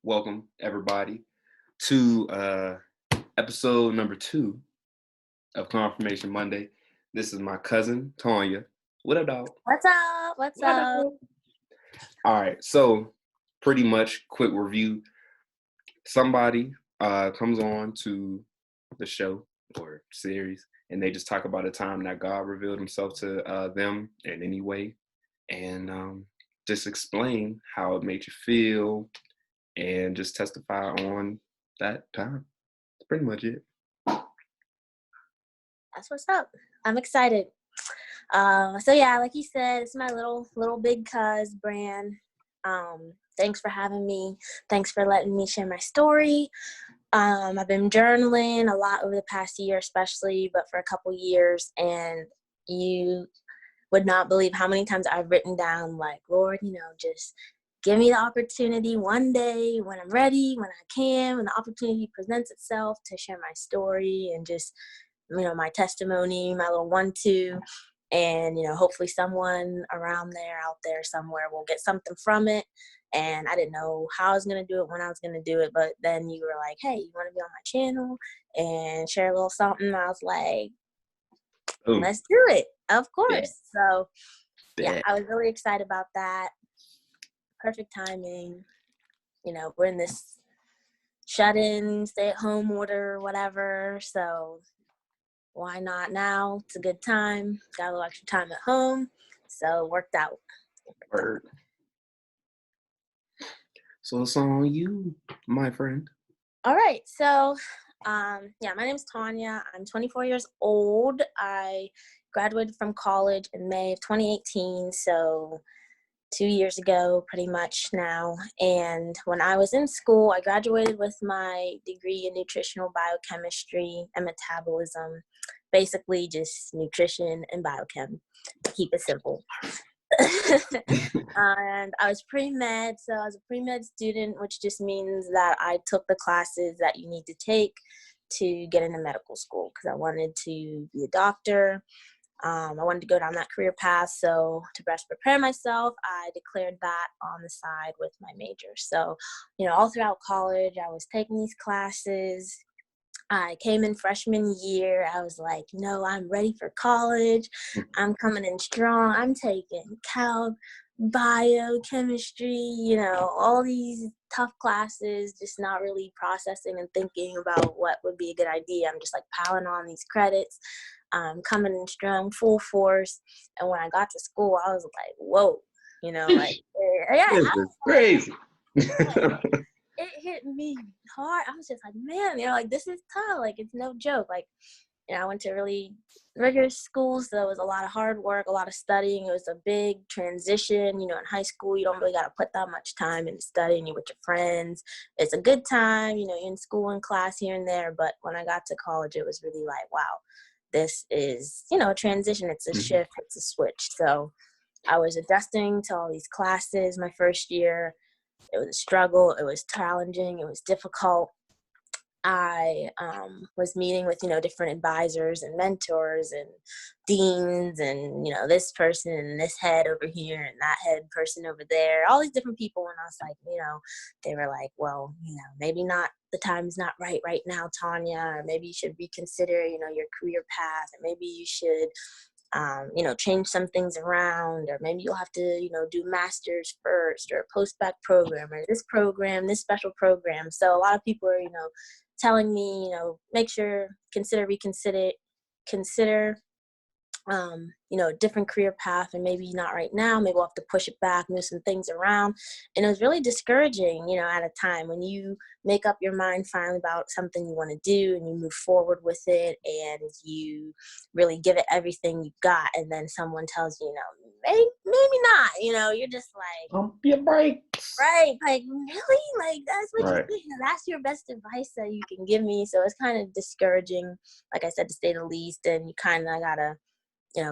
welcome everybody to episode number 2 of Confirmation Monday. This is my cousin Tonya. What up, dog? What's up? What's up? All right, so pretty much quick review. Somebody comes on to the show or series, and they just talk about a time that God revealed Himself to them in any way, and just explain how it made you feel, and just testify on that time. That's pretty much it. That's what's up. I'm excited. So yeah, like you said, it's my little big cuz brand. Thanks for having me. Thanks for letting me share my story. I've been journaling a lot over the past year, especially, but for a couple years, and you would not believe how many times I've written down, like, Lord, just give me the opportunity one day when I'm ready, when I can, when the opportunity presents itself to share my story and just, my testimony, my little 1-2. And, hopefully someone around there, out there somewhere will get something from it. And I didn't know how I was going to do it, when I was going to do it. But then you were like, hey, you want to be on my channel and share a little something? I was like, let's do it. Of course. Yeah. So, yeah, I was really excited about that. Perfect timing. We're in this shut-in, stay-at-home order, whatever. So why not now? It's a good time. Got a little extra time at home. So it worked out. Word. So it's on you, my friend. All right. So, my name is Tonya. I'm 24 years old. I graduated from college in May of 2018. So 2 years ago, pretty much now. And when I was in school, I graduated with my degree in nutritional biochemistry and metabolism, basically just nutrition and biochem, to keep it simple. And I was pre-med, so I was a pre-med student, which just means that I took the classes that you need to take to get into medical school because I wanted to be a doctor. I wanted to go down that career path, so to best prepare myself, I declared that on the side with my major. So, all throughout college, I was taking these classes. I came in freshman year. I was like, I'm ready for college. I'm coming in strong. I'm taking calc, biochemistry, all these tough classes, just not really processing and thinking about what would be a good idea. I'm just like piling on these credits, coming in strong, full force. And when I got to school, I was like, whoa, This is crazy. It hit me hard. I was just like, man, this is tough. Like, it's no joke. Like, I went to really rigorous school, so it was a lot of hard work, a lot of studying. It was a big transition. In high school, you don't really got to put that much time into studying. You're with your friends. It's a good time. You're in school and class here and there. But when I got to college, it was really like, wow, this is, a transition. It's a shift. It's a switch. So I was adjusting to all these classes my first year. It was a struggle. It was challenging. It was difficult. I was meeting with, different advisors and mentors and deans and, this person and this head over here and that head person over there, all these different people. And I was like, they were like, well, maybe not, the time's not right now, Tonya, or maybe you should reconsider, your career path, or maybe you should change some things around, or maybe you'll have to, do master's first, or a post-bac program, or this program, this special program. So a lot of people are, telling me, make sure, reconsider, a different career path, and maybe not right now, maybe we'll have to push it back, move some things around. And it was really discouraging, at a time when you make up your mind finally about something you want to do and you move forward with it and you really give it everything you got, and then someone tells you, maybe not, you're just like, pump your brakes. Right, like, really? Like, that's what you think? That's your best advice that you can give me? So it's kind of discouraging, like I said, to say the least, and you kind of gotta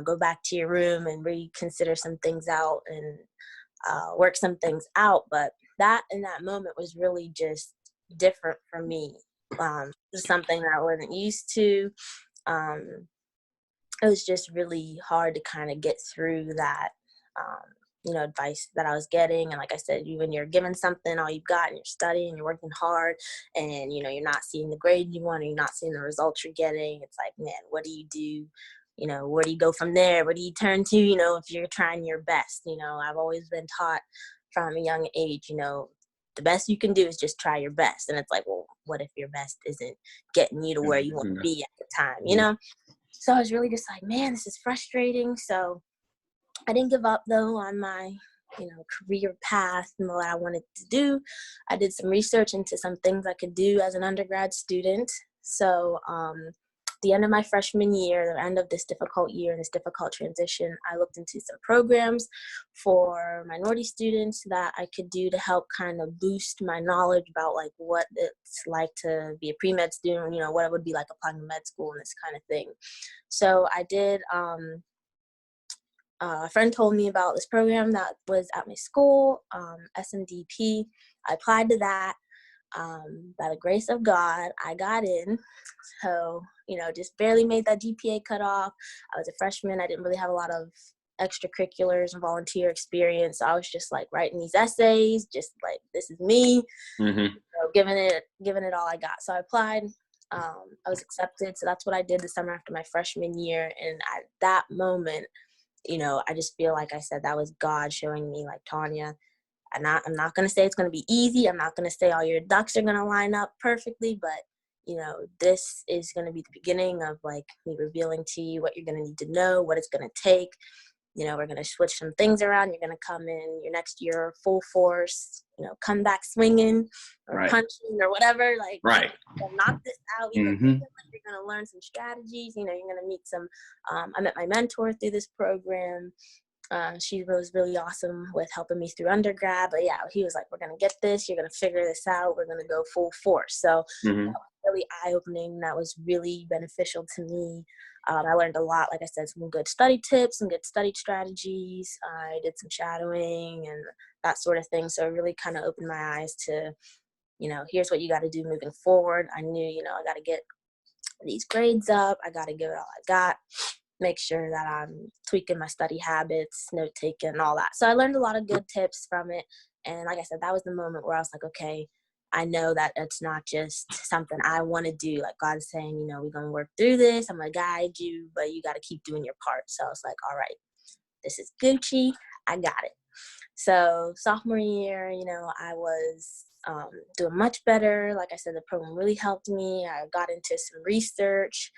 go back to your room and reconsider some things out and work some things out. But that in that moment was really just different for me. Just something that I wasn't used to. It was just really hard to kind of get through that advice that I was getting. And like I said, when you're given something, all you've got, and you're studying, you're working hard, and you're not seeing the grade you want, or you're not seeing the results you're getting, it's like, man, what do you do? Where do you go from there? What do you turn to, if you're trying your best? I've always been taught from a young age, the best you can do is just try your best. And it's like, well, what if your best isn't getting you to where you want to be at the time, So I was really just like, man, this is frustrating. So I didn't give up though on my, career path and what I wanted to do. I did some research into some things I could do as an undergrad student. So the end of my freshman year, the end of this difficult year, this difficult transition, I looked into some programs for minority students that I could do to help kind of boost my knowledge about like what it's like to be a pre-med student, what it would be like applying to med school and this kind of thing. So I did, a friend told me about this program that was at my school, SMDP. I applied to that. By the grace of God, I got in. So, just barely made that GPA cutoff. I was a freshman. I didn't really have a lot of extracurriculars and volunteer experience. So I was just like writing these essays, just like, this is me, giving it all I got. So I applied. I was accepted. So that's what I did the summer after my freshman year. And at that moment, I just feel like I said that was God showing me, like, Tonya, I'm not going to say it's going to be easy. I'm not going to say all your ducks are going to line up perfectly, but, this is going to be the beginning of, like, me revealing to you what you're going to need to know, what it's going to take. We're going to switch some things around. You're going to come in your next year full force, come back swinging or punching or whatever. Like, knock this out. You're going to learn some strategies. You're going to meet some, I met my mentor through this program. She was really awesome with helping me through undergrad. But yeah, he was like, we're going to get this. You're going to figure this out. We're going to go full force. So that was really eye-opening. That was really beneficial to me. I learned a lot, like I said, some good study tips, some good study strategies. I did some shadowing and that sort of thing. So it really kind of opened my eyes to, here's what you got to do moving forward. I knew, I got to get these grades up. I got to give it all I got. Make sure that I'm tweaking my study habits, note taking, all that. So I learned a lot of good tips from it. And like I said, that was the moment where I was like, okay, I know that it's not just something I want to do. Like, God's saying, we're going to work through this. I'm going to guide you, but you got to keep doing your part. So I was like, all right, this is Gucci. I got it. So sophomore year, I was doing much better. Like I said, the program really helped me. I got into some research.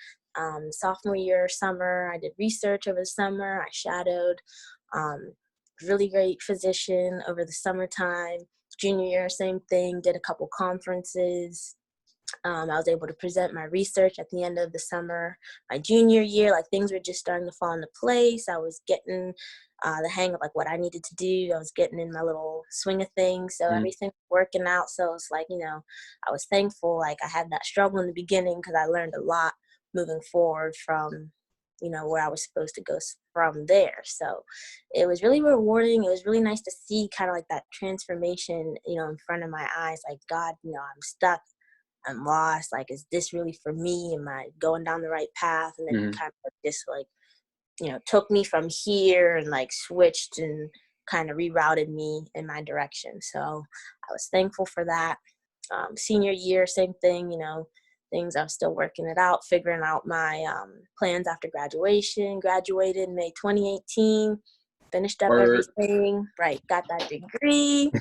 Sophomore year, summer, I did research over the summer. I shadowed really great physician over the summertime. Junior year, same thing, did a couple conferences. I was able to present my research at the end of the summer. My junior year, like, things were just starting to fall into place. I was getting the hang of, like, what I needed to do. I was getting in my little swing of things. So everything was working out. So it's like, I was thankful. Like, I had that struggle in the beginning because I learned a lot moving forward from, where I was supposed to go from there. So it was really rewarding. It was really nice to see kind of like that transformation, in front of my eyes. Like, God, I'm stuck. I'm lost. Like, is this really for me? Am I going down the right path? And then he kind of just, like, took me from here and, like, switched and kind of rerouted me in my direction. So I was thankful for that. Senior year, same thing, things I was still working it out, figuring out my plans after graduation. Graduated in May 2018, finished up everything, right, got that degree.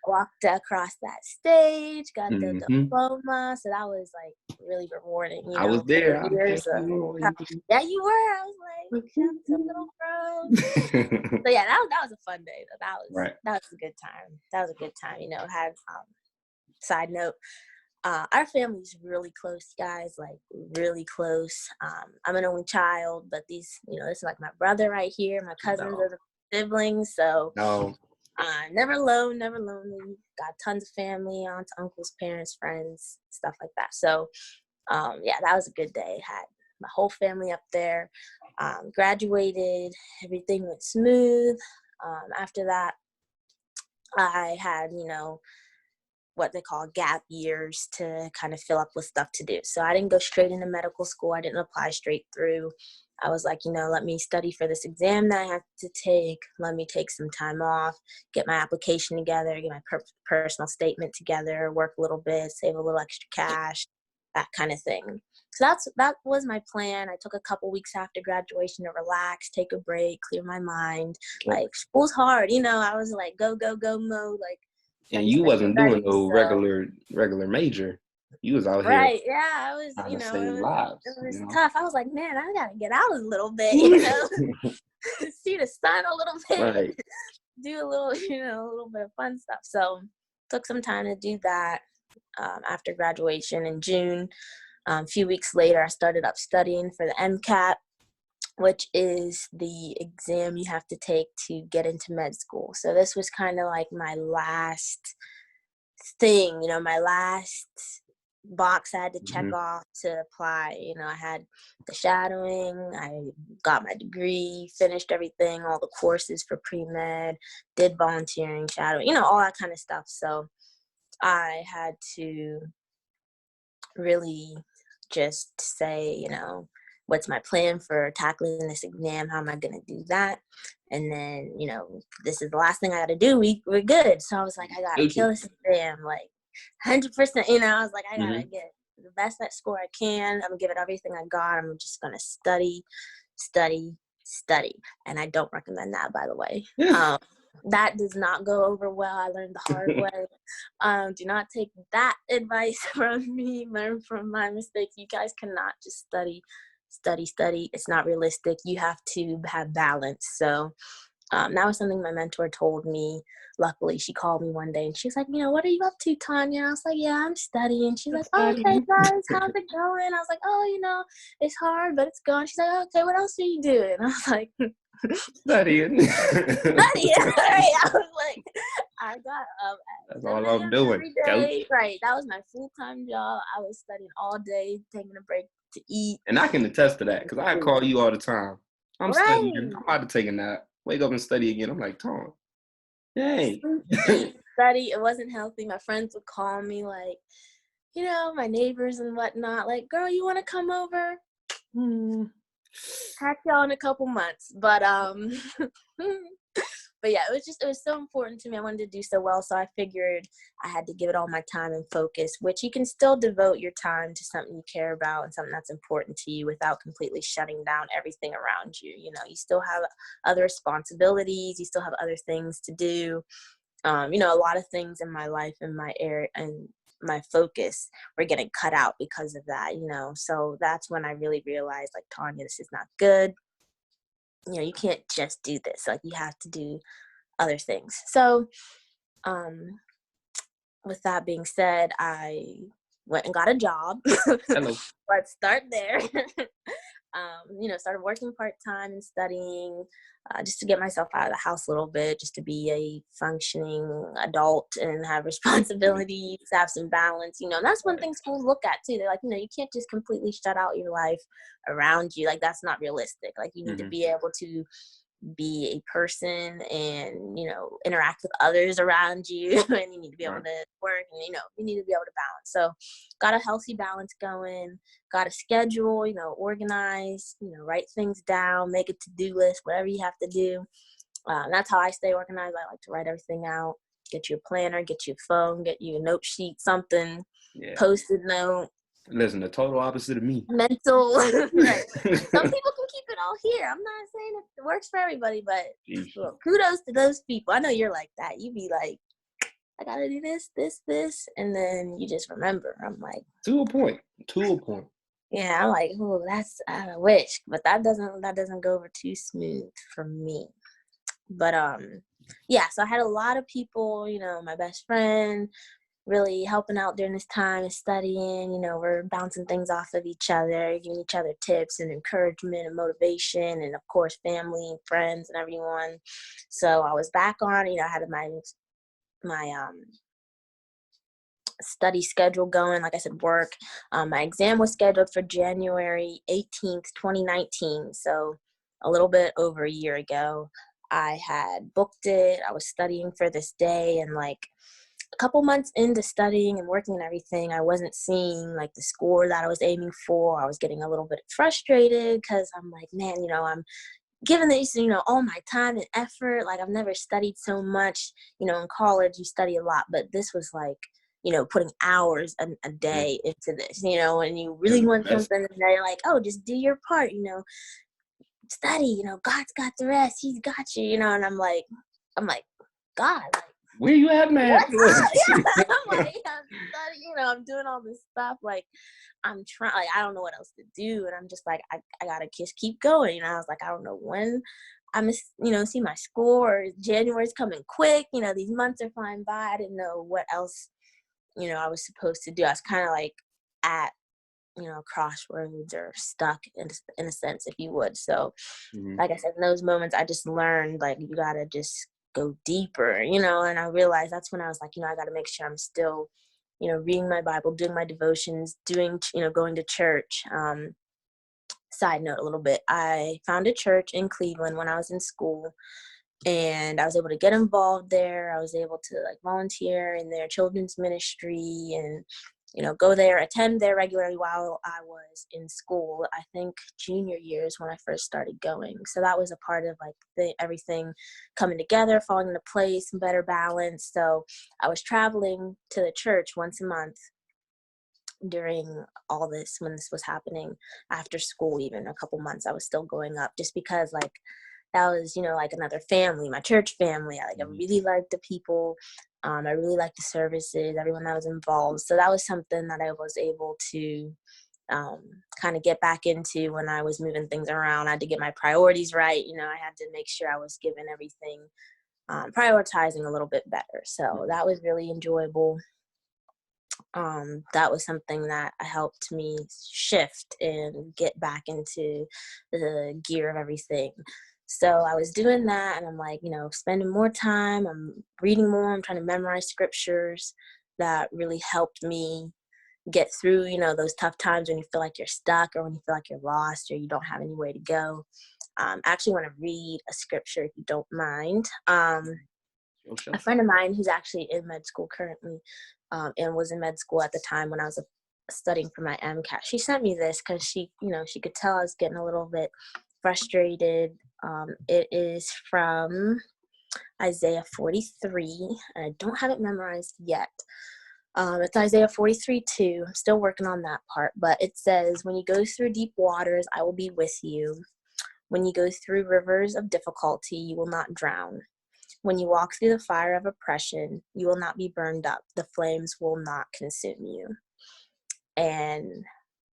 Walked across that stage, got the diploma, so that was, like, really rewarding. I was there. Yeah, you were. I was like, little bro. So yeah, that was a fun day. That was a good time. That was a good time. Had side note, our family's really close, guys. Like, really close. I'm an only child, but these, this is like my brother right here. My cousins are the siblings, so. Never alone, never lonely. Got tons of family, aunts, uncles, parents, friends, stuff like that. So, yeah, that was a good day. Had my whole family up there. Graduated. Everything went smooth. After that, I had, what they call gap years to kind of fill up with stuff to do. So I didn't go straight into medical school. I didn't apply straight through. I was like, let me study for this exam that I have to take. Let me take some time off, get my application together, get my personal statement together, work a little bit, save a little extra cash, that kind of thing. So that was my plan. I took a couple weeks after graduation to relax, take a break, clear my mind. Like, school's hard, I was like, go, go, go mode, like, And you study, wasn't doing study. no So, regular major. You was out here right, yeah, I was, trying to it save was, lives, it was tough. I was like, man, I gotta get out a little bit, see the sun a little bit, Right. do a little, a little bit of fun stuff. So took some time to do that after graduation in June. A few weeks later, I started up studying for the MCAT, which is the exam you have to take to get into med school. So this was kind of like my last thing, my last box I had to check off to apply. I had the shadowing, I got my degree, finished everything, all the courses for pre-med, did volunteering, shadowing, all that kind of stuff. So I had to really just say, what's my plan for tackling this exam? How am I going to do that? And then, this is the last thing I got to do. We're good. So I was like, I got to kill this exam, like 100%. I was like, I got to get the best that score I can. I'm going to give it everything I got. I'm just going to study, study, study. And I don't recommend that, by the way. That does not go over well. I learned the hard way. Do not take that advice from me. Learn from my mistakes. You guys cannot just study. It's not realistic. You have to have balance. So that was something my mentor told me. Luckily, she called me one day and she was like, what are you up to, Tonya? I was like, yeah, I'm studying. She's like, oh, okay, guys, how's it going? I was like, oh, it's hard, but it's going. She's like, oh, okay, what else are you doing? I was like, studying. Right. I was like, I got up at That's all I'm doing. every day. Right. That was my full-time job. I was studying all day, taking a break to eat. And I can attest to that because I call you all the time. I'm studying. I'm about to take a nap. Wake up and study again. I'm like, Tom, hey. Study. It wasn't healthy. My friends would call me like, my neighbors and whatnot. Like, girl, you want to come over? Catch y'all in a couple months. But but yeah, it was so important to me. I wanted to do so well, so I figured I had to give it all my time and focus, which you can still devote your time to something you care about and something that's important to you without completely shutting down everything around you. You still have other responsibilities, you still have other things to do. A lot of things in my life and my area and my focus were getting cut out because of that, so that's when I really realized, like, Tonya, this is not good. You can't just do this. Like, you have to do other things. So, with that being said, I went and got a job. Hello. Let's start there. Started working part-time and studying just to get myself out of the house a little bit, just to be a functioning adult and have responsibilities, have some balance, and that's one thing schools look at too. They're like, you can't just completely shut out your life around you. Like, that's not realistic. Like, you need to be able to be a person and interact with others around you, and you need to be able to work, and you need to be able to balance. So got a healthy balance going, got a schedule, organize, write things down, make a to-do list, whatever you have to do. That's how I stay organized. I like to write everything out. Get you a planner, get you a phone, get you a note sheet, something, Post-it note. Listen, the total opposite of me. Mental. Right. Some people can keep it all here. I'm not saying it works for everybody, but kudos to those people. I know you're like that. You be like, I gotta do this, and then you just remember. I'm like, to a point. Yeah, I'm like, oh, I wish, but that doesn't go over too smooth for me. But so I had a lot of people, my best friend, really helping out during this time and studying. We're bouncing things off of each other, giving each other tips and encouragement and motivation, and of course family and friends and everyone. So I was back on, I had my study schedule going. Like I said, work. My exam was scheduled for January 18th, 2019. So a little bit over a year ago. I had booked it. I was studying for this day, and a couple months into studying and working and everything, I wasn't seeing like the score that I was aiming for. I was getting a little bit frustrated because I'm like, man, I'm giving this, all my time and effort. Like I've never studied so much. In college you study a lot, but this was like, putting hours a day into this, and you really want something, and they're like, oh, just do your part, study, God's got the rest. He's got you, and I'm like, God, like, where you at, man? yeah. I'm like, I'm studying, I'm doing all this stuff. Like, I'm trying, like, I don't know what else to do. And I'm just like, I gotta just keep going. I was like, I don't know when I'm, see my score. January's coming quick. These months are flying by. I didn't know what else, I was supposed to do. I was kind of like at, crossroads or stuck in a sense, if you would. So, like I said, in those moments, I just learned, like, you gotta just go deeper, and I realized that's when I was like, I got to make sure I'm still, reading my Bible, doing my devotions, doing, going to church. Side note a little bit, I found a church in Cleveland when I was in school, and I was able to get involved there. I was able to like volunteer in their children's ministry and, go there, attend there regularly while I was in school. I think junior years when I first started going. So that was a part of like everything coming together, falling into place, better balance. So I was traveling to the church once a month during all this, when this was happening, after school. Even a couple months I was still going up, just because like that was, like another family, my church family. I really liked the people. I really liked the services, everyone that was involved. So that was something that I was able to kind of get back into when I was moving things around. I had to get my priorities right. I had to make sure I was giving everything, prioritizing a little bit better. So that was really enjoyable. That was something that helped me shift and get back into the gear of everything. So I was doing that, and I'm like, spending more time, I'm reading more, I'm trying to memorize scriptures. That really helped me get through, those tough times when you feel like you're stuck, or when you feel like you're lost, or you don't have anywhere to go. I actually want to read a scripture, if you don't mind. A friend of mine who's actually in med school currently, and was in med school at the time when I was studying for my MCAT, she sent me this because she could tell I was getting a little bit frustrated. It is from Isaiah 43, and I don't have it memorized yet. It's Isaiah 43:2. I'm still working on that part, but it says, when you go through deep waters, I will be with you. When you go through rivers of difficulty, you will not drown. When you walk through the fire of oppression, you will not be burned up. The flames will not consume you. And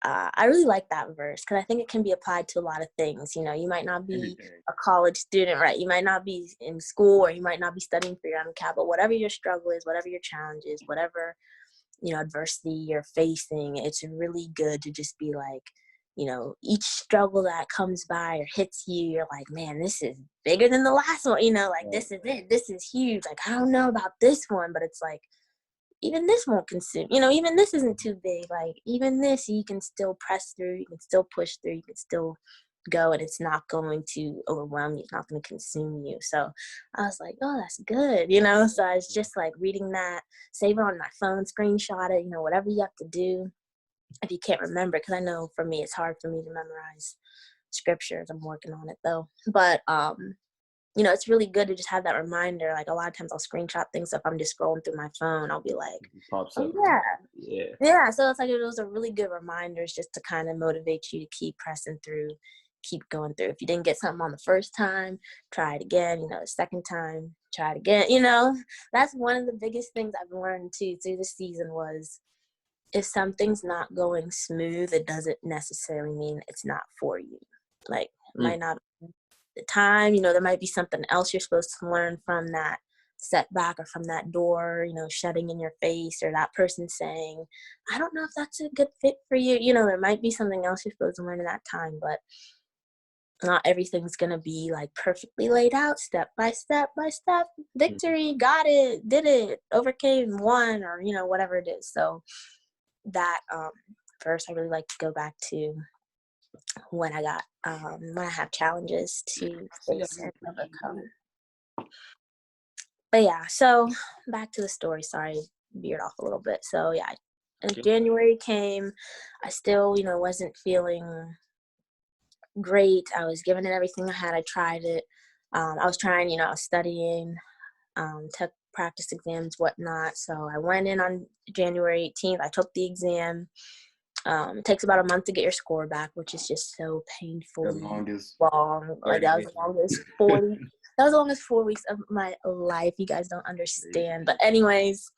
I really like that verse because I think it can be applied to a lot of things. You might not be a college student, right? You might not be in school, or you might not be studying for your MCAT, but whatever your struggle is, whatever your challenge is, whatever, adversity you're facing, it's really good to just be like, each struggle that comes by or hits you, you're like, man, this is bigger than the last one, like, this is it, this is huge. Like, I don't know about this one, but it's like, even this won't consume, even this isn't too big. Like, even this, you can still press through, you can still push through, you can still go, and it's not going to overwhelm you, it's not going to consume you. So I was like, oh, that's good, so I was just like reading that, save it on my phone, screenshot it, whatever you have to do if you can't remember, because I know for me it's hard for me to memorize scriptures. I'm working on it though. But it's really good to just have that reminder. Like, a lot of times I'll screenshot things. So if I'm just scrolling through my phone, I'll be like, Pops oh up. yeah. So it's like, those are really good reminders just to kind of motivate you to keep pressing through, keep going through. If you didn't get something on the first time, try it again. The second time, try it again. That's one of the biggest things I've learned too through the season was, if something's not going smooth, it doesn't necessarily mean it's not for you. Like, it might not be the time, there might be something else you're supposed to learn from that setback, or from that door, shutting in your face, or that person saying, I don't know if that's a good fit for you. There might be something else you're supposed to learn in that time, but not everything's going to be like perfectly laid out, step by step by step. Victory, got it, did it, overcame, won, or, whatever it is. So that verse I really like to go back to when I have challenges to face and overcome. But yeah, so back to the story. Sorry, veered off a little bit. So yeah, and January came. I still, wasn't feeling great. I was giving it everything I had. I tried it. I was trying, I was studying, took practice exams, whatnot. So I went in on January 18th. I took the exam. It takes about a month to get your score back, which is just so painfully long. Like that was the longest 40. That was the longest 4 weeks of my life. You guys don't understand. But anyways,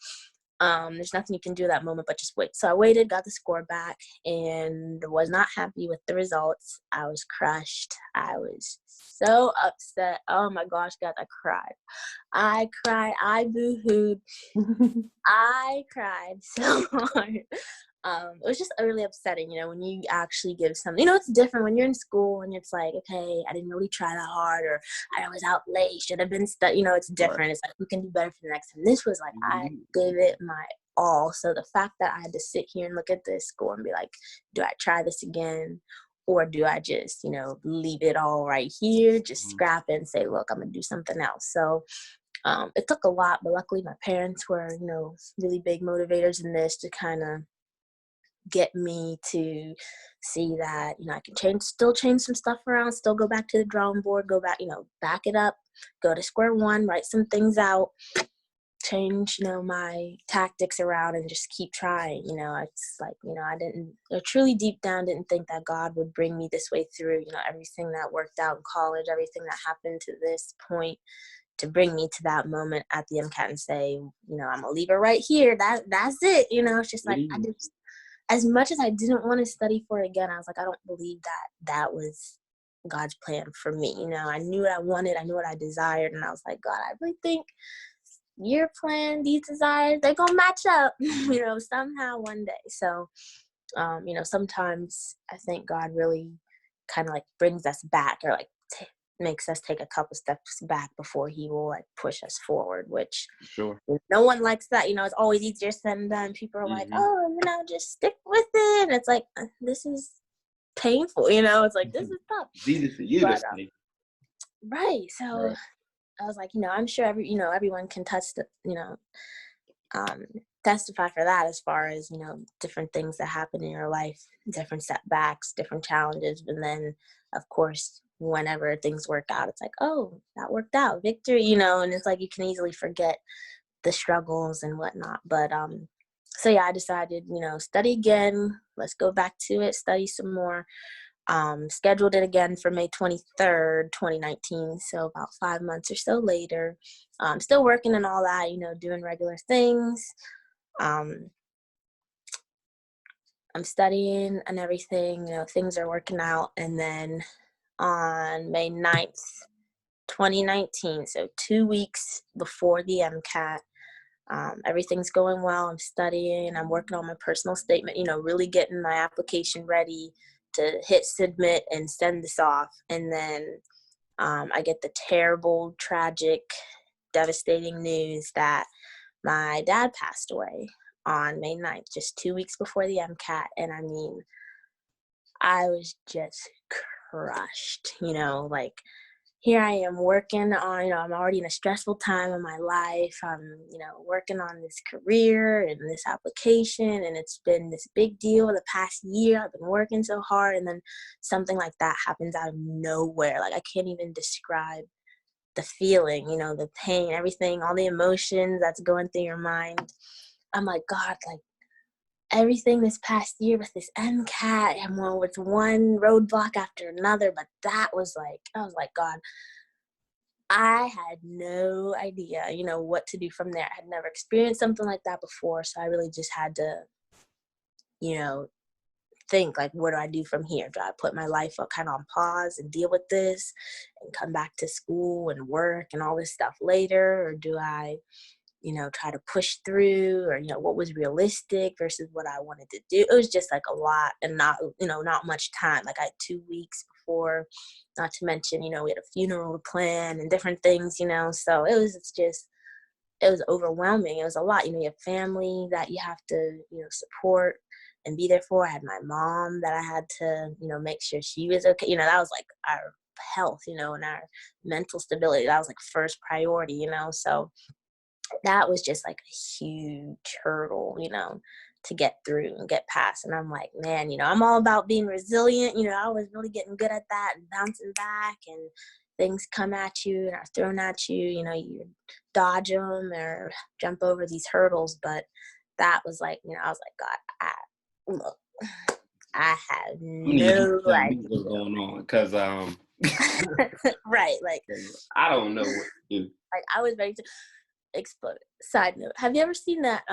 there's nothing you can do at that moment but just wait. So I waited, got the score back, and was not happy with the results. I was crushed. I was so upset. Oh my gosh, guys, I cried. I boo-hooed. I cried so hard. It was just really upsetting, when you actually give something. It's different when you're in school and it's like, okay, I didn't really try that hard, or I was out late, should have been it's different. Right. It's like, we can do better for the next time. This was like, I gave it my all. So the fact that I had to sit here and look at this score and be like, do I try this again? Or do I just, leave it all right here, just scrap it and say, look, I'm going to do something else. So it took a lot, but luckily my parents were, really big motivators in this to kind of get me to see that, I can still change some stuff around, still go back to the drawing board, go back, back it up, go to square one, write some things out, change, my tactics around, and just keep trying. It's like, I truly deep down didn't think that God would bring me this way through, everything that worked out in college, everything that happened to this point, to bring me to that moment at the MCAT and say, I'm gonna leave it right here. That's it. It's just like, I just, as much as I didn't want to study for it again, I was like, I don't believe that was God's plan for me. I knew what I wanted. I knew what I desired. And I was like, God, I really think your plan, these desires, they're going to match up, somehow one day. So, sometimes I think God really kind of like brings us back, or like makes us take a couple steps back before he will like push us forward, which no one likes that. It's always easier said than done. People are like, oh, just stick with it. And it's like, this is painful, it's like, this is tough. It's easy for you to say. Right. So I was like, I'm sure everyone can testify for that, as far as, different things that happen in your life, different setbacks, different challenges. And then, of course, whenever things work out, it's like, oh, that worked out, victory, and it's like you can easily forget the struggles and whatnot. But so yeah, I decided, study again. Let's go back to it, study some more. Scheduled it again for May 23rd, 2019. So about 5 months or so later, still working and all that, doing regular things. I'm studying and everything, things are working out. And then on May 9th, 2019, so 2 weeks before the MCAT, everything's going well. I'm studying, I'm working on my personal statement, really getting my application ready to hit submit and send this off. And then I get the terrible, tragic, devastating news that my dad passed away on May 9th, just 2 weeks before the MCAT. And I mean, I was just crushed, like, here I am working on, I'm already in a stressful time in my life. I'm, working on this career and this application, and it's been this big deal the past year. I've been working so hard, and then something like that happens out of nowhere. Like, I can't even describe the feeling, the pain, everything, all the emotions that's going through your mind. I'm like, God, like, everything this past year with this MCAT, and with one roadblock after another. But that was like, I was like, God, I had no idea, what to do from there. I had never experienced something like that before. So I really just had to, think, like, what do I do from here? Do I put my life up kind of on pause and deal with this and come back to school and work and all this stuff later? Or do I, try to push through, or, what was realistic versus what I wanted to do? It was just like a lot, and not much time. Like, I had 2 weeks before, not to mention, we had a funeral to plan and different things, so it was overwhelming. It was a lot. You have family that you have to, support and be there for. I had my mom that I had to, make sure she was okay. That was like our health, and our mental stability. That was like first priority, so that was just like a huge hurdle, to get through and get past. And I'm like, man, I'm all about being resilient. I was really getting good at that and bouncing back, and things come at you and are thrown at you, you dodge them or jump over these hurdles. But that was like, I was like, God, look, I have You need to no tell me idea. what's going on, because Right, like I don't know what to do. like I was ready to explode. Side note, have you ever seen that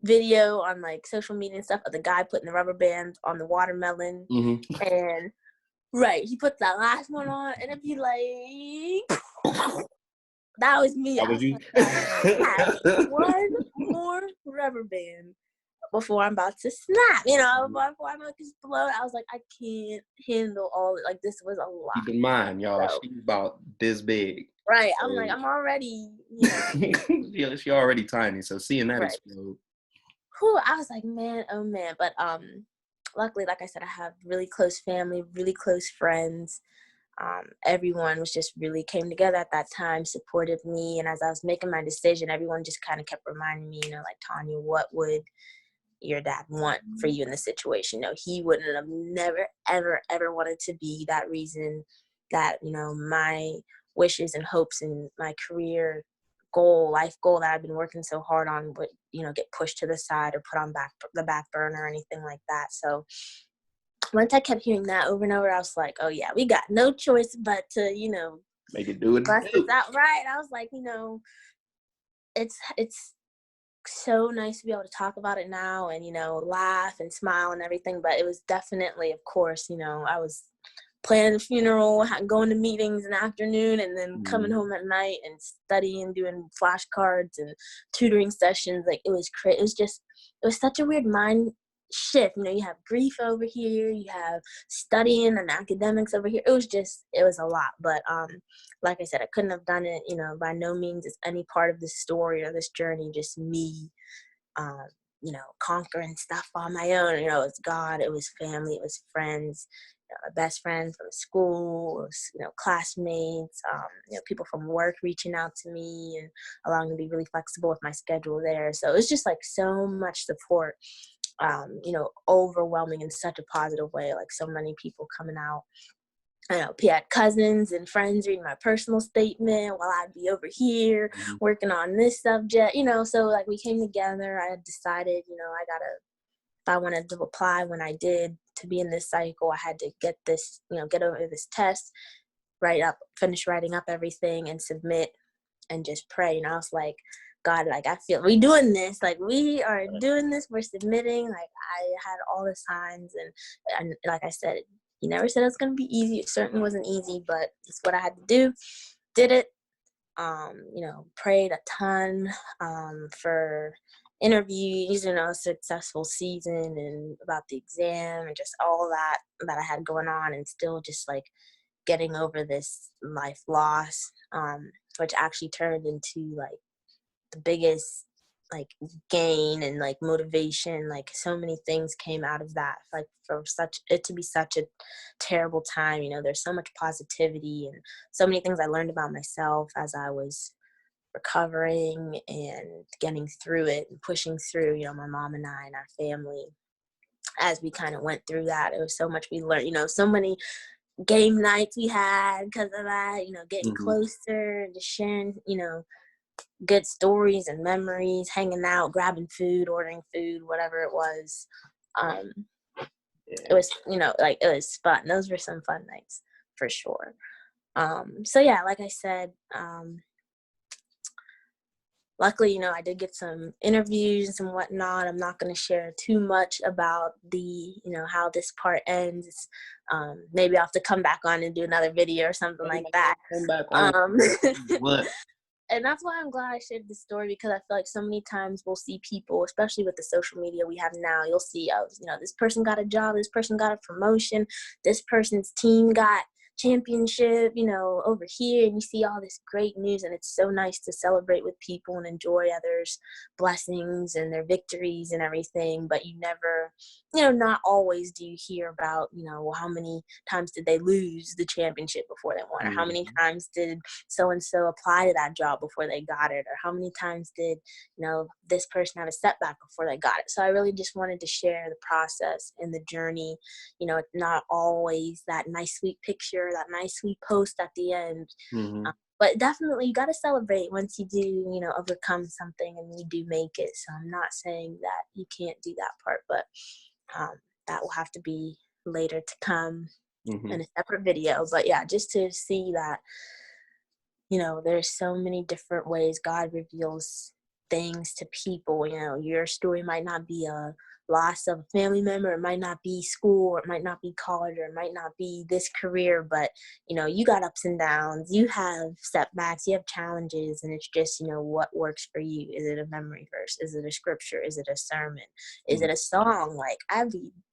video on like social media and stuff of the guy putting the rubber band on the watermelon? Mm-hmm. And right, he puts that last one on, and it'd be like, that was me. That I was was you? like, I have one more rubber band before I'm about to snap, before I'm about to explode. I was like, I can't handle all it. Like, this was a lot. Keep in mind, y'all, So, she's about this big. right. So I'm like, I'm already, she already tiny, so seeing that right. explode. Whew, I was like, man, oh man. But luckily, like I said, I have really close family, really close friends. Everyone was just really came together at that time, supported me. And as I was making my decision, everyone just kind of kept reminding me, like, Tonya, what would your dad want for you in this situation? He wouldn't have never, ever, ever wanted to be that reason that, my wishes and hopes and my career goal, life goal that I've been working so hard on would, get pushed to the side or put on the back burner or anything like that. So once I kept hearing that over and over, I was like, oh yeah, we got no choice but to, Make it do it. bust this out right. I was like, it's so nice to be able to talk about it now and, laugh and smile and everything. But it was definitely, of course, I was planning the funeral, going to meetings in the afternoon, and then coming home at night and studying, doing flashcards and tutoring sessions. Like, it was crazy. It was such a weird mind shift. You have grief over here, you have studying and academics over here. It was a lot. But like I said, I couldn't have done it, by no means is any part of this story or this journey just me conquering stuff on my own. It was God, it was family, it was friends, my best friends from school, it was, classmates, people from work reaching out to me and allowing me to be really flexible with my schedule there. So it was just like so much support, overwhelming in such a positive way, like so many people coming out. I know, he had cousins and friends reading my personal statement while I'd be over here working on this subject, so like we came together. I had decided, if I wanted to apply when I did to be in this cycle, I had to get this, get over this test, finish writing up everything and submit and just pray. I was like, God, like, I feel we doing this, like we are doing this, we're submitting. Like, I had all the signs and like I said, he never said it was going to be easy. It certainly wasn't easy, but it's what I had to do. Did it. Prayed a ton for interviews, successful season and about the exam and just all that I had going on, and still just like getting over this life loss, which actually turned into like the biggest like gain and like motivation. Like, so many things came out of that, like for it to be such a terrible time. There's so much positivity and so many things I learned about myself as I was recovering and getting through it and pushing through. My mom and I and our family, as we kind of went through that, it was so much we learned. So many game nights we had because of that, getting closer and just sharing, good stories and memories, hanging out, grabbing food, ordering food, whatever it was. It was, like, it was fun. Those were some fun nights for sure. So yeah, like I said, luckily, I did get some interviews and whatnot. I'm not going to share too much about the, how this part ends. Maybe I'll have to come back on and do another video or something like that. Come back on. What? And that's why I'm glad I shared this story, because I feel like so many times we'll see people, especially with the social media we have now, you'll see, this person got a job, this person got a promotion, this person's team got championship, over here, and you see all this great news, and it's so nice to celebrate with people and enjoy others' blessings and their victories and everything. But you never, not always do you hear about, well, how many times did they lose the championship before they won, or how many times did so and so apply to that job before they got it, or how many times did this person have a setback before they got it. So I really just wanted to share the process and the journey. It's not always that nice sweet picture, that nice sweet post at the end. But definitely you got to celebrate once you do, overcome something and you do make it. So I'm not saying that you can't do that part, but that will have to be later to come in a separate video. But yeah, just to see that, there's so many different ways God reveals things to people. Your story might not be a loss of a family member, it might not be school, or it might not be college, or it might not be this career, but you got ups and downs, you have setbacks, you have challenges, and it's just what works for you. Is it a memory verse? Is it a scripture? Is it a sermon? Is it a song? Like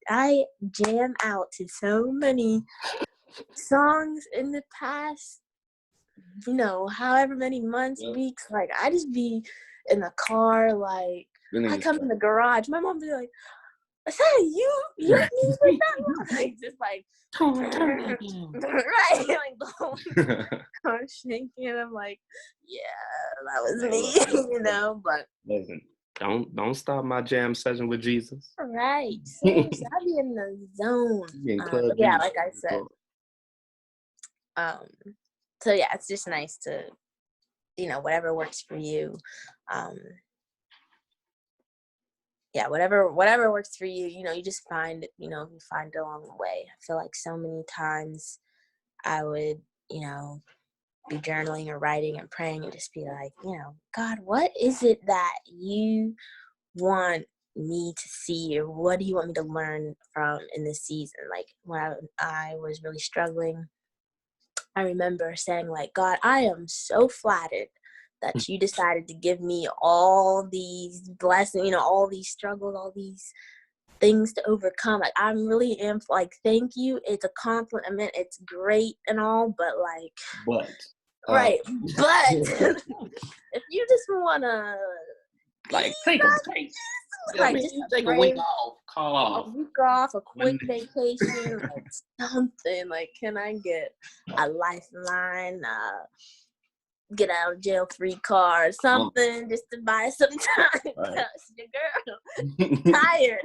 I jam out to so many songs in the past however many months, weeks, like I just be in the car, like I come in the garage, my mom be like, "Is that you music that?" Like just like right, like the whole car shaking. I'm like, yeah, that was me, But listen, don't stop my jam session with Jesus. Right, seriously, I be in the zone. But yeah, like I said, so yeah, it's just nice to, whatever works for you. Yeah, whatever works for you, you just find it, you find it along the way. I feel like so many times I would, be journaling or writing and praying and just be like, God, what is it that you want me to see, or what do you want me to learn from in this season? Like when I was really struggling, I remember saying, like, God, I am so flattered that you decided to give me all these blessings, all these struggles, all these things to overcome. Like, I'm really like, thank you. It's a compliment. It's great and all, but right. But if you just want to, like, take a a week off, call off. A week off, a quick vacation, like something. Like, can I get a lifeline, get out of jail free card, something, just to buy some time? Right. Your girl tired.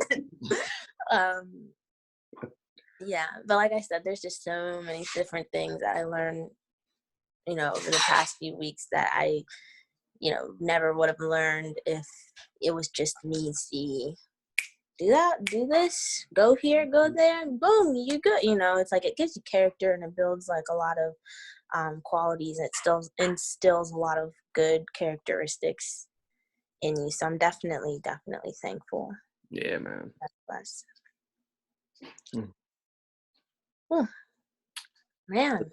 Yeah, but like I said, there's just so many different things that I learned, over the past few weeks that I, never would have learned if it was just me. See, do that, do this, go here, go there, and boom, you good. It's like it gives you character, and it builds like a lot of qualities. It still instills a lot of good characteristics in you. So I'm definitely thankful. Yeah, man. That's man,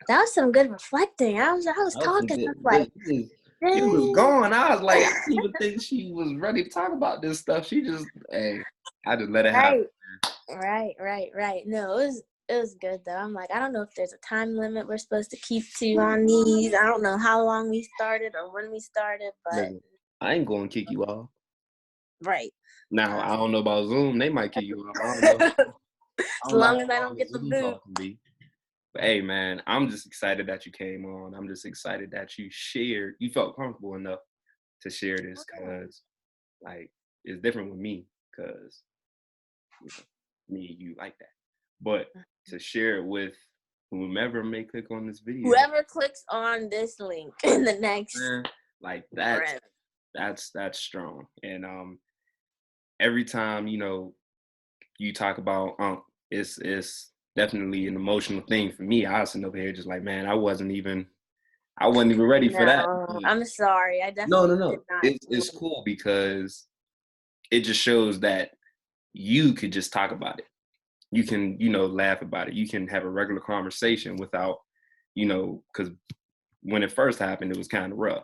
that was some good reflecting. I was talking. I was like, you was gone. I was like, I didn't even think she was ready to talk about this stuff. She just, I just let it happen. Right. No, it was good though. I'm like, I don't know if there's a time limit we're supposed to keep to on these. I don't know how long we started or when we started, but I ain't going to kick you off. Right. Now, I don't know about Zoom. They might kick you off. I don't know. As long as I don't get the boot. But hey, man, I'm just excited that you came on. I'm just excited that you felt comfortable enough to share this, because, like, it's different with me, because me and you like that. But to share it with whomever may click on this video. Whoever clicks on this link in the next. Like, that's strong. And every time, you talk about it's definitely an emotional thing for me. I was sitting over here just like, man, I wasn't even ready for that. I'm sorry. I definitely no. It's cool, because it just shows that you could just talk about it. You can, laugh about it. You can have a regular conversation without, because when it first happened, it was kind of rough.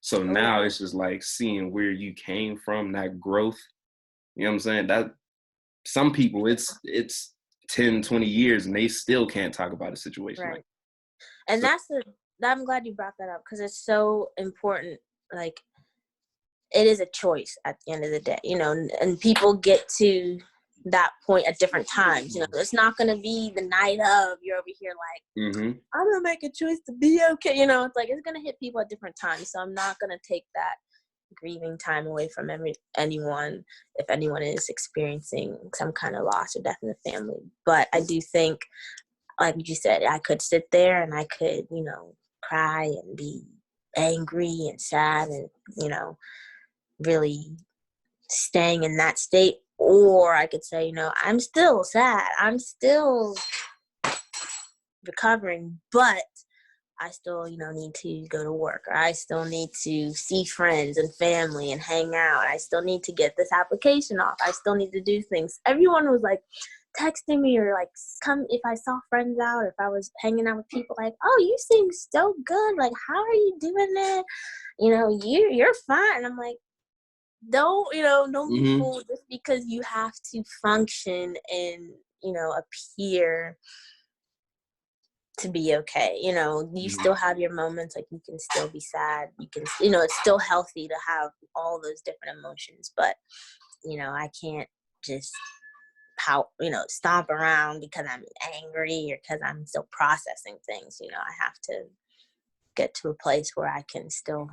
So now it's just like seeing where you came from, that growth. You know what I'm saying? That some people, it's 10, 20 years and they still can't talk about a situation Right. like And that. So, I'm glad you brought that up because it's so important. Like, it is a choice at the end of the day, you know, and people get to that point at different times. You know, it's not going to be the night of you're over here like, I'm going to make a choice to be okay. You know, it's like, it's going to hit people at different times. So I'm not going to take that grieving time away from anyone if anyone is experiencing some kind of loss or death in the family. But I do think, like you said, I could sit there and I could, you know, cry and be angry and sad and, you know, really staying in that state. Or I could say, you know, I'm still sad, I'm still recovering, but I still, you know, need to go to work, or I still need to see friends and family and hang out. I still need to get this application off. I still need to do things. Everyone was like texting me or like come if I saw friends out or if I was hanging out with people like, oh, you seem so good. Like, how are you doing it? You know, you're fine. And I'm like, don't be fooled just because you have to function and, you know, appear to be okay. You know, you still have your moments, like you can still be sad, you can, you know, it's still healthy to have all those different emotions, but, you know, I can't just stomp around because I'm angry or because I'm still processing things. You know, I have to get to a place where I can still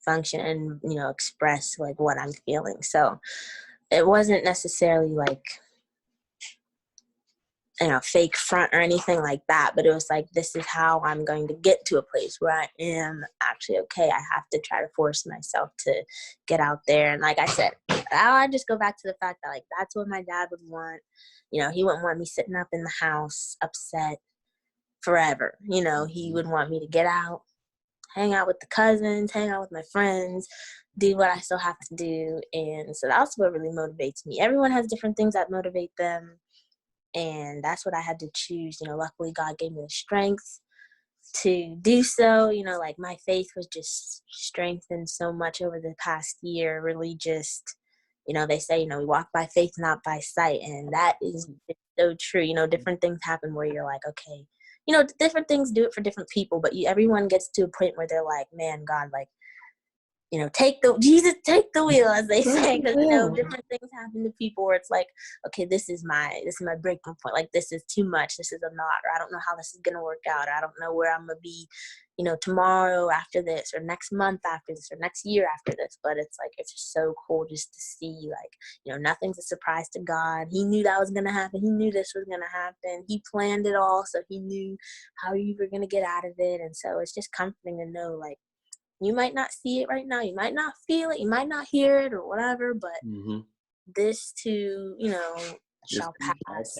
function and, you know, express like what I'm feeling. So it wasn't necessarily like, you know, fake front or anything like that, but it was like, this is how I'm going to get to a place where I am actually okay. I have to try to force myself to get out there. And like I said, I just go back to the fact that like, that's what my dad would want. You know, he wouldn't want me sitting up in the house upset forever. You know, he would want me to get out, hang out with the cousins, hang out with my friends, do what I still have to do. And so that's what really motivates me. Everyone has different things that motivate them. And that's what I had to choose. You know, luckily God gave me the strength to do so. You know, like my faith was just strengthened so much over the past year. Really just, you know, they say, you know, we walk by faith, not by sight. And that is so true. You know, different things happen where you're like, okay, you know, different things do it for different people, but everyone gets to a point where they're like, man, God, like, you know, Jesus, take the wheel, as they say, because, you know, different things happen to people where it's like, okay, this is my breaking point. Like, this is too much. This is a knot, or I don't know how this is going to work out. Or I don't know where I'm going to be, you know, tomorrow after this, or next month after this, or next year after this. But it's like, it's just so cool just to see, like, you know, nothing's a surprise to God. He knew that was going to happen. He knew this was going to happen. He planned it all. So he knew how you were going to get out of it. And so it's just comforting to know, like, you might not see it right now. You might not feel it. You might not hear it or whatever, but this too, you know, shall pass.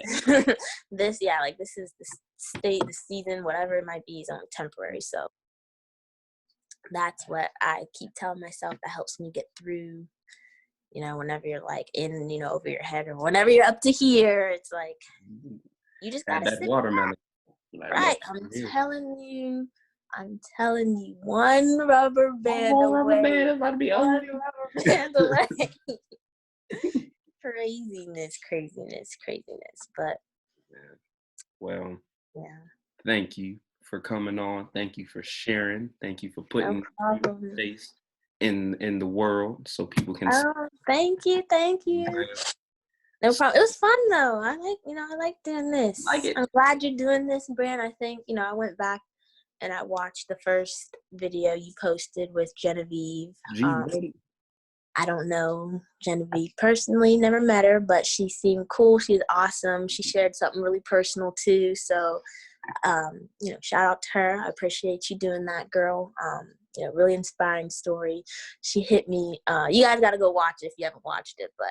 This is the state, the season, whatever it might be, is only temporary. So that's what I keep telling myself. That helps me get through, you know, whenever you're like in, you know, over your head or whenever you're up to here, it's like, you just gotta that sit watermelon. back. Right. I'm telling you, one rubber band away. Rubber band is about to be one rubber band away. Craziness. But well, yeah. Thank you for coming on. Thank you for sharing. Thank you for putting your face in the world so people can see. Thank you. No problem. It was fun though. I like doing this. Like it. I'm glad you're doing this, Brand. I think, you know, I went back and I watched the first video you posted with Genevieve. I don't know Genevieve personally, never met her, but she seemed cool. She's awesome. She shared something really personal too. So, you know, shout out to her. I appreciate you doing that, girl. You know, really inspiring story. She hit me. You guys got to go watch it if you haven't watched it. But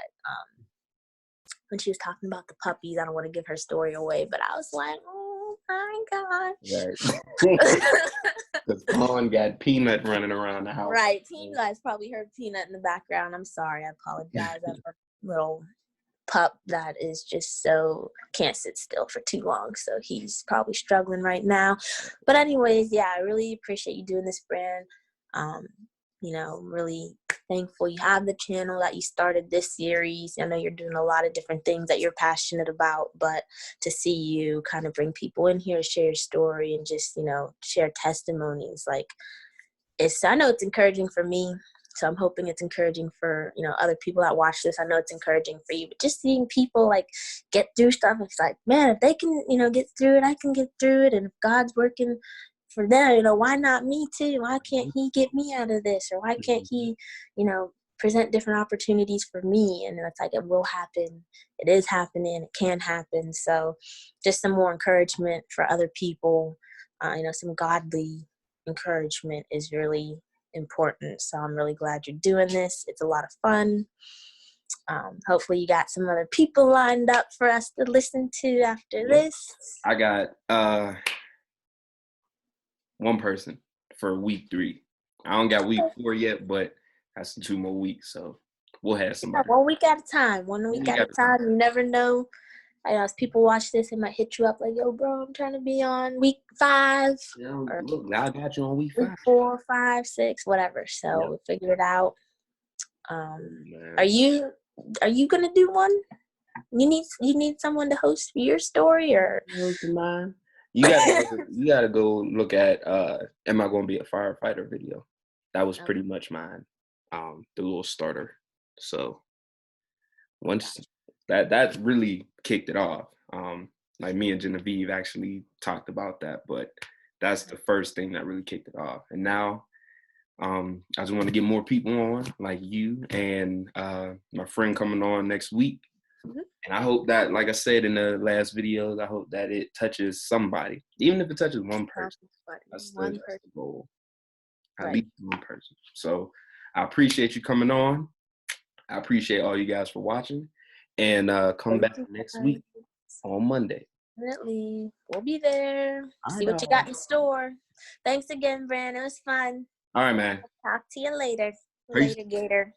when she was talking about the puppies, I don't want to give her story away, but I was like, oh my gosh. Right. Because Pawn got Peanut running around the house. Right. You guys probably heard Peanut in the background. I'm sorry. I apologize. I have a little pup that is just so can't sit still for too long. So he's probably struggling right now. But anyways, yeah, I really appreciate you doing this, Brand. You know, really thankful you have the channel, that you started this series. I know you're doing a lot of different things that you're passionate about, but to see you kind of bring people in here to share your story and just, share testimonies, like, I know it's encouraging for me. So I'm hoping it's encouraging for, other people that watch this. I know it's encouraging for you, but just seeing people like get through stuff, it's like, man, if they can, get through it, I can get through it. And if God's working for them, why not me too? Why can't he get me out of this? Or why can't he, present different opportunities for me? And it's like, it will happen. It is happening. It can happen. So just some more encouragement for other people, some godly encouragement is really important. So I'm really glad you're doing this. It's a lot of fun. Hopefully you got some other people lined up for us to listen to after this. I got one person for week 3. I don't got week 4 yet, but that's 2 more weeks, so we'll have somebody. 1 week at a time. 1 week at a time. You never know. As people watch this, it might hit you up like, yo, bro, I'm trying to be on week 5. Or, look, I got you on week 5. 4, 5, 6, whatever. So we'll figure it out. Are you gonna do one? You need someone to host for your story, or mine? You gotta go look at Am I Gonna Be a Firefighter video. That was pretty much mine. The little starter. So once that really kicked it off. Like me and Genevieve actually talked about that, but that's the first thing that really kicked it off. And now I just want to get more people on, like you and my friend coming on next week. Mm-hmm. And I hope that, like I said in the last videos, I hope that it touches somebody, even if it touches one person. That's the goal. At least one person. So I appreciate you coming on. I appreciate all you guys for watching. And come back next week on Monday. Definitely. We'll be there. See what you got in store. Thanks again, Brand. It was fun. All right, man. Talk to you later. Peace. Later, Gator.